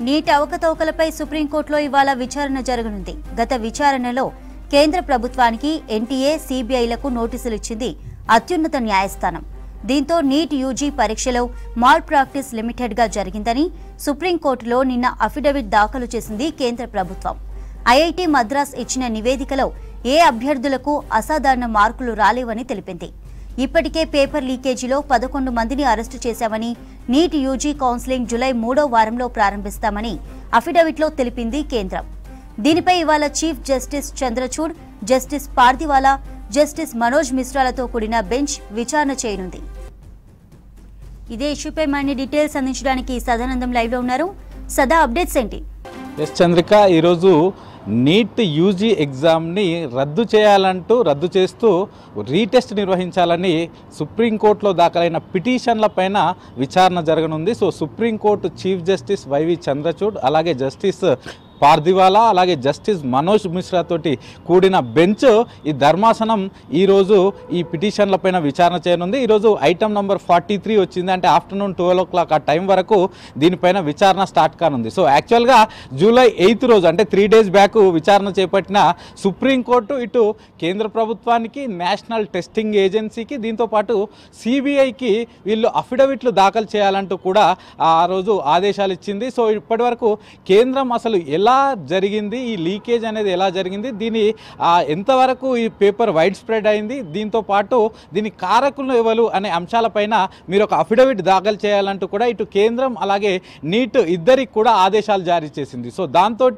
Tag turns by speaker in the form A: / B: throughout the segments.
A: నీటి అవకతవకలపై సుప్రీంకోర్టులో ఇవాళ విచారణ జరగనుంది. గత విచారణలో కేంద్ర ప్రభుత్వానికి ఎన్టీఏ, సీబీఐలకు నోటీసులు ఇచ్చింది అత్యున్నత న్యాయస్థానం. దీంతో నీట్ యూజీ పరీక్షలో మాల్ ప్రాక్టీస్ లిమిటెడ్గా జరిగిందని సుప్రీంకోర్టులో నిన్న అఫిడవిట్ దాఖలు చేసింది కేంద్ర ప్రభుత్వం. ఐఐటీ మద్రాస్ ఇచ్చిన నివేదికలో ఏ అభ్యర్థులకు అసాధారణ మార్కులు రాలేవని తెలిపింది. ఇప్పటికే పేపర్ లీకేజీలో 11 మందిని అరెస్టు చేశామని, నీట్ యూజీ కౌన్సిలింగ్ జూలై 3వ వారంలో ప్రారంభిస్తామని అఫిడవిట్లో తెలిపింది కేంద్రం. దీనిపై ఇవాళ chief justice Chandrachud, justice Pardiwala, justice Manoj మిశ్రాలతో కూడిన బెంచ్ విచారణ చేయనుంది. ఇదే ఇష్యూపై మరిన్ని డీటెయిల్స్ అందించడానికి సదానందం లైవ్ లో ఉన్నారు. సదా, అప్డేట్స్ ఏంటి?
B: ఎస్ చంద్రిక, ఈరోజు నీట్ యూజీ ఎగ్జామ్ని రద్దు చేస్తూ రీటెస్ట్ నిర్వహించాలని సుప్రీంకోర్టులో దాఖలైన పిటిషన్లపైన విచారణ జరగనుంది. So supreme court chief justice Y V Chandrachud, అలాగే జస్టిస్ పార్దివాలా, అలాగే జస్టిస్ మనోజ్ మిశ్రా తోటి కూడిన బెంచ్ ఈ ధర్మాసనం ఈరోజు ఈ పిటిషన్లపైన విచారణ చేయనుంది. ఈరోజు ఐటమ్ నెంబర్ 43 వచ్చింది. అంటే ఆఫ్టర్నూన్ 12 o'clock ఆ టైం వరకు దీనిపైన విచారణ స్టార్ట్ కానుంది. సో యాక్చువల్గా జూలై 8th రోజు, అంటే 3 days బ్యాక్ విచారణ చేపట్టిన సుప్రీంకోర్టు ఇటు కేంద్ర ప్రభుత్వానికి, నేషనల్ టెస్టింగ్ ఏజెన్సీకి, దీంతోపాటు సిబిఐకి వీళ్ళు అఫిడవిట్లు దాఖలు చేయాలంటూ కూడా ఆ రోజు ఆదేశాలు ఇచ్చింది. సో ఇప్పటి వరకు కేంద్రం అసలు ఎలా జరిగింది, ఈ లీకేజ్ అనేది ఎలా జరిగింది, దీని ఎంతవరకు ఈ పేపర్ వైడ్ స్ప్రెడ్ అయింది, దీంతో పాటు దీని కారకులు ఎవరు అనే అంశాలపైన మీరు ఒక అఫిడవిట్ దాఖలు చేయాలంటూ కూడా ఇటు కేంద్రం అలాగే నీట్ ఇద్దరికి కూడా ఆదేశాలు జారీ చేసింది. సో దాంతో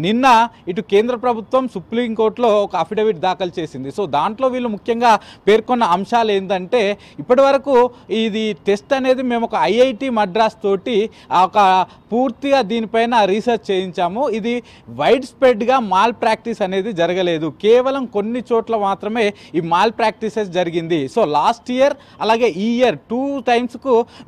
B: నిన్న ఇటు కేంద్ర ప్రభుత్వం సుప్రీంకోర్టులో ఒక అఫిడవిట్ దాఖలు చేసింది. సో దాంట్లో వీళ్ళు ముఖ్యంగా పేర్కొన్న అంశాలు ఏంటంటే, ఇప్పటి వరకు ఇది టెస్ట్ అనేది మేము ఒక ఐఐటి మద్రాస్ తోటి ఒక పూర్తిగా దీనిపైన రీసెర్చ్ చేయించాము. ఇది వైడ్ స్ప్రెడ్గా మాల్ ప్రాక్టీస్ అనేది జరగలేదు, కేవలం కొన్ని చోట్ల మాత్రమే ఈ మాల్ ప్రాక్టీసెస్ జరిగింది. సో లాస్ట్ ఇయర్ అలాగే ఈ ఇయర్ 2 times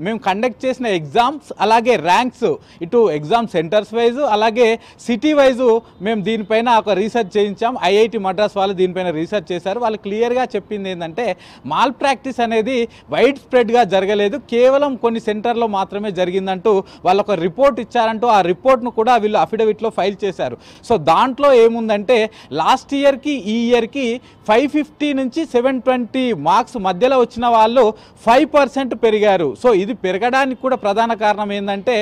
B: మేము కండక్ట్ చేసిన ఎగ్జామ్స్ అలాగే ర్యాంక్స్, ఇటు ఎగ్జామ్ సెంటర్స్ వైజు అలాగే సిటీ వైజు మేము దీనిపైన ఒక రీసెర్చ్ చేయించాం. ఐఐటి మద్రాస్ వాళ్ళు దీనిపైన రీసెర్చ్ చేశారు. వాళ్ళు క్లియర్గా చెప్పింది ఏంటంటే, మాల్ ప్రాక్టీస్ అనేది వైడ్ స్ప్రెడ్గా జరగలేదు, కేవలం కొన్ని సెంటర్లో మాత్రమే జరిగిందంటూ వాళ్ళు ఒక రిపోర్ట్ ఇచ్చారంటూ ఆ రిపోర్ట్ను కూడా వీళ్ళు అఫిడవిట్లో ఫైల్ చేశారు. సో దాంట్లో ఏముందంటే, లాస్ట్ ఇయర్కి ఈ ఇయర్కి 550 నుంచి 720 మార్క్స్ మధ్యలో వచ్చిన వాళ్ళు 5% పెరిగారు. సో ఇది పెరగడానికి కూడా ప్రధాన కారణం ఏంటంటే,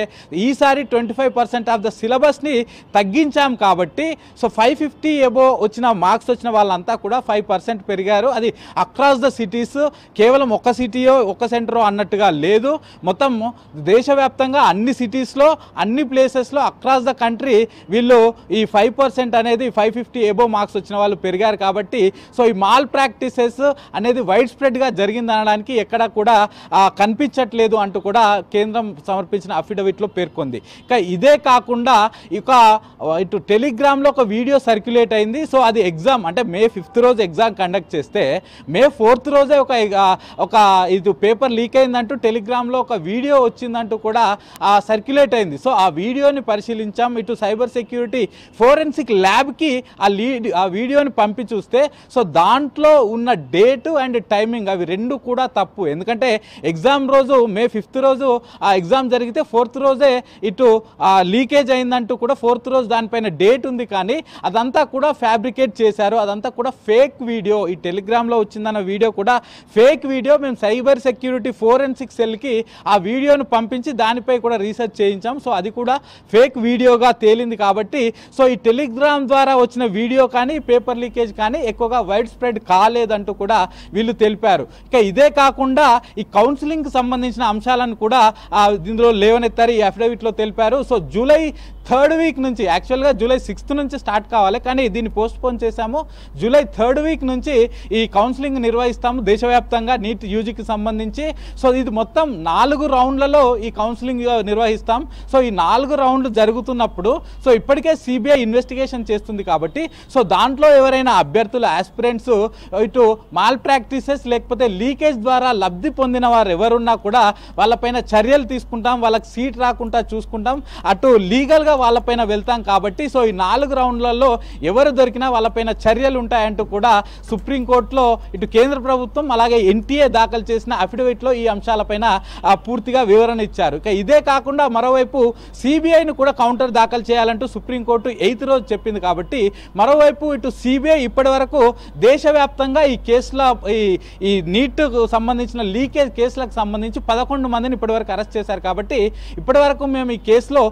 B: ఈసారి 25% ఆఫ్ ద సిలబస్ని తగ్గించాం కాబట్టి సో 550 అబోవ్ వచ్చిన మార్క్స్ వచ్చిన వాళ్ళంతా కూడా 5% పెరిగారు. అది అక్రాస్ ద సిటీస్, కేవలం ఒక సిటీయో ఒక సెంటరో అన్నట్టుగా లేదు, మొత్తం దేశవ్యాప్తంగా అన్ని సిటీస్లో అన్ని ప్లేసెస్లో అక్రాస్ ద కంట్రీ వీళ్ళు ఈ 5% అనేది 550 అబోవ్ మార్క్స్ వచ్చిన వాళ్ళు పెరిగారు. కాబట్టి సో ఈ మాల్ ప్రాక్టీసెస్ అనేది వైడ్ స్ప్రెడ్గా జరిగింది అనడానికి ఎక్కడ కూడా కనిపించట్లేదు అంటూ కూడా కేంద్రం సమర్పించిన అఫిడవిట్లో పేర్కొంది. ఇక ఇదే కాకుండా ఇటు టెలిగ్రామ్లో ఒక వీడియో సర్క్యులేట్ అయింది. సో అది ఎగ్జామ్, అంటే May 5th రోజు ఎగ్జామ్ కండక్ట్ చేస్తే May 4th రోజే ఒక ఇది పేపర్ లీక్ అయిందంటూ టెలిగ్రామ్లో ఒక వీడియో వచ్చిందంటూ కూడా సర్క్యులేట్ అయింది. సో ఆ వీడియోని పరిశీలించాం. ఇటు సైబర్ సెక్యూరిటీ ఫోరెన్సిక్ ల్యాబ్కి ఆ వీడియోని పంపి చూస్తే సో దాంట్లో ఉన్న డేటు అండ్ టైమింగ్ అవి రెండు కూడా తప్పు. ఎందుకంటే ఎగ్జామ్ రోజు May 5th రోజు ఆ ఎగ్జామ్ జరిగితే 4th రోజే ఇటు లీకేజ్ అయిందంటూ కూడా 4th రోజు దానిపైన డేట్ ఉంది, కానీ అదంతా కూడా ఫ్యాబ్రికేట్ చేశారు, అదంతా కూడా ఫేక్ వీడియో. ఈ టెలిగ్రామ్లో వచ్చిందన్న వీడియో కూడా ఫేక్ వీడియో. మేము సైబర్ సెక్యూరిటీ ఫోరెన్సిక్ సెల్కి ఆ వీడియోను పంపించి దానిపై కూడా రీసెర్చ్ చేయించాం. సో అది కూడా ఫేక్ వీడియోగా తేలింది. కాబట్టి సో ఈ టెలిగ్రామ్ ద్వారా వచ్చిన వీడియో కానీ పేపర్ లీకేజ్ కానీ ఎక్కువగా వైడ్ స్ప్రెడ్ కాలేదంటూ కూడా వీళ్ళు తెలిపారు. ఇక ఇదే కాకుండా ఈ కౌన్సిలింగ్కి సంబంధించిన అంశాలను కూడా దీనిలో లేవనెత్తారు, ఈ అఫిడవిట్లో తెలిపారు. సో జూలై 3rd week నుంచి, యాక్చువల్గా జూలై 6th నుంచి స్టార్ట్ కావాలి, కానీ దీన్ని పోస్ట్పోన్ చేశాము. జూలై 3rd week నుంచి ఈ కౌన్సిలింగ్ నిర్వహిస్తాము దేశవ్యాప్తంగా నీట్ యూజీకి సంబంధించి. సో ఇది మొత్తం 4 రౌండ్లలో ఈ కౌన్సిలింగ్ నిర్వహిస్తాం. సో ఈ 4 రౌండ్లు జరుగుతున్నప్పుడు సో ఇప్పటికే సిబిఐ ఇన్వెస్టిగేషన్ చేస్తుంది కాబట్టి సో దాంట్లో ఎవరైనా అభ్యర్థులు, ఆస్పిరెంట్స్ ఇటు మాల్ ప్రాక్టీసెస్ లేకపోతే లీకేజ్ ద్వారా లబ్ధి పొందిన వారు ఎవరున్నా కూడా వాళ్ళపైన చర్యలు తీసుకుంటాం, వాళ్ళకి సీట్ రాకుండా చూసుకుంటాం. అటు లీగల్గా వాళ్ళపైన వెళ్తాం కాబట్టి సో ఈ 4 రౌండ్లలో ఎవరు దొరికినా వాళ్ళపైన చర్యలు ఉంటాయంటూ కూడా సుప్రీంకోర్టులో ఇటు కేంద్ర ప్రభుత్వం అలాగే ఎన్టీఏ దాఖలు చేసిన అఫిడవిట్లో ఈ అంశాలపైన పూర్తిగా వివరణ ఇచ్చారు. ఇక ఇదే కాకుండా మరోవైపు సిబిఐని కూడా కౌంటర్ దాఖలు చేయాలంటూ సుప్రీంకోర్టు 8th రోజు చెప్పింది కాబట్టి మరోవైపు ఇటు సిబిఐ ఇప్పటి వరకు దేశవ్యాప్తంగా ఈ కేసుల ఈ నీట్కు సంబంధించిన లీకేజ్ కేసులకు సంబంధించి 11 మందిని ఇప్పటివరకు అరెస్ట్ చేశారు కాబట్టి ఇప్పటివరకు మేము ఈ కేసులో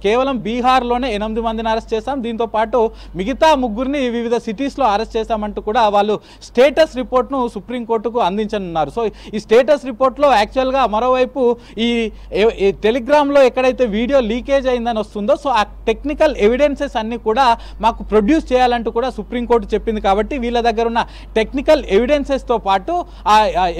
B: కేవలం బీహార్లోనే 8 మందిని అరెస్ట్ చేశాం. దీంతో పాటు మిగతా 3 వివిధ సిటీస్లో అరెస్ట్ చేశామంటూ కూడా వాళ్ళు స్టేటస్ రిపోర్ట్ను సుప్రీంకోర్టుకు అందించనున్నారు. సో ఈ స్టేటస్ రిపోర్ట్లో యాక్చువల్గా మరోవైపు ఈ టెలిగ్రామ్లో ఎక్కడైతే వీడియో లీకేజ్ అయిందని వస్తుందో సో ఆ టెక్నికల్ ఎవిడెన్సెస్ అన్ని కూడా మాకు ప్రొడ్యూస్ చేయాలంటూ కూడా సుప్రీంకోర్టు చెప్పింది కాబట్టి వీళ్ళ దగ్గర ఉన్న టెక్నికల్ ఎవిడెన్సెస్తో పాటు ఆ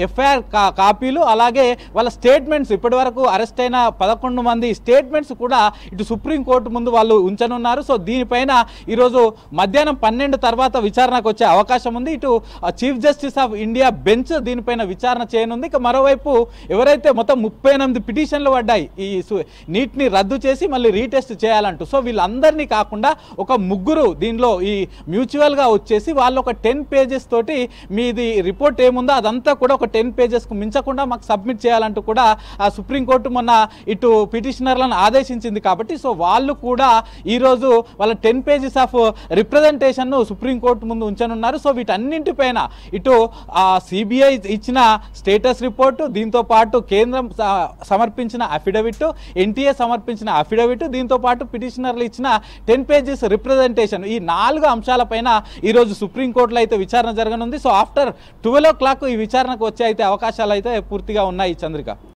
B: ఎఫ్ఐఆర్ కాపీలు అలాగే వాళ్ళ స్టేట్మెంట్స్ ఇప్పటివరకు అరెస్ట్ అయిన 11 మంది స్టేట్మెంట్స్ కూడా ఇటు సుప్రీంకోర్టు ముందు వాళ్ళు ఉంచనున్నారు. సో దీనిపైన ఈరోజు మధ్యాహ్నం 12 తర్వాత విచారణకు వచ్చే అవకాశం ఉంది. ఇటు chief justice of India bench దీనిపైన విచారణ చేయనుంది. ఇక మరోవైపు ఎవరైతే మొత్తం 38 పిటిషన్లు పడ్డాయి ఈ నీట్ని రద్దు చేసి మళ్ళీ రీటెస్ట్ చేయాలంటూ సో వీళ్ళందరినీ కాకుండా ఒక 3 దీనిలో ఈ మ్యూచువల్గా వచ్చేసి వాళ్ళు ఒక 10 పేజెస్ తోటి మీది రిపోర్ట్ ఏముందో అదంతా కూడా ఒక 10 పేజెస్కు మించకుండా మాకు సబ్మిట్ చేయాలంటూ కూడా సుప్రీంకోర్టు మొన్న ఇటు పిటిషనర్లను ఆదేశించింది కాబట్టి సో వాళ్ళు కూడా ఈరోజు వాళ్ళ 10 పేజెస్ ఆఫ్ రిప్రజెంటేషన్ను సుప్రీంకోర్టు ముందు ఉంచనున్నారు. సో వీటన్నింటిపైన ఇటు సిబిఐ ఇచ్చిన స్టేటస్ రిపోర్టు దీంతో పాటు కేంద్రం సమర్పించిన అఫిడవిట్ ఎన్టీఏ సమర్పించిన అఫిడవిట్ దీంతో పాటు పిటిషనర్లు ఇచ్చిన 10 పేజెస్ రిప్రజెంటేషన్ ఈ 4 అంశాలపైన ఈరోజు సుప్రీంకోర్టులో అయితే విచారణ జరగనుంది. సో ఆఫ్టర్ 12 o'clock ఈ విచారణకు వచ్చే అయితే అవకాశాలు అయితే పూర్తిగా ఉన్నాయి చంద్రిక.